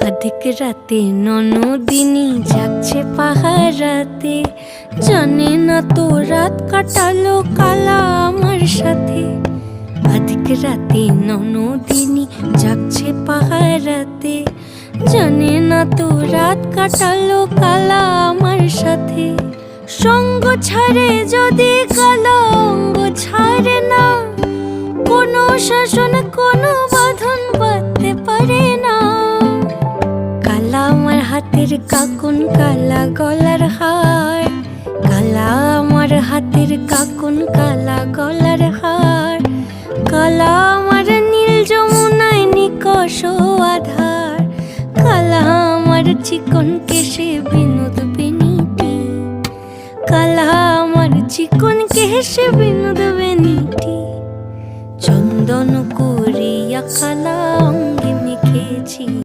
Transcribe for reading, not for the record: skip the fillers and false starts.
अधिक राते ননদিনী যাচ্ছে পাহারাতে, জানে না তো রাত কাটালো কালা আমার সাথে। अधिक রাতে ননদিনী যাচ্ছে পাহারাতে, জানে না তো রাত কাটালো কালা আমার সাথে। সঙ্গ ছাড়ে যদি কালা অঙ্গ ছাড়ে না, কোনো শাসন কোনো বাঁধন বাঁধতে পারে না। কালা আমার হাতের কাকুন কালা গলার হার, কালা আমার হাতের কাকুন কালা গলার হার। কালা আমার নীল যমুনায় নিকষ আধার, কালা আমার চিকন কেশে বিনোদ বেনিটি, কালা আমার চিকন কেশে বিনোদ বেনিটি। চন্দন করিয়া কালা অঙ্গে মেখেছি।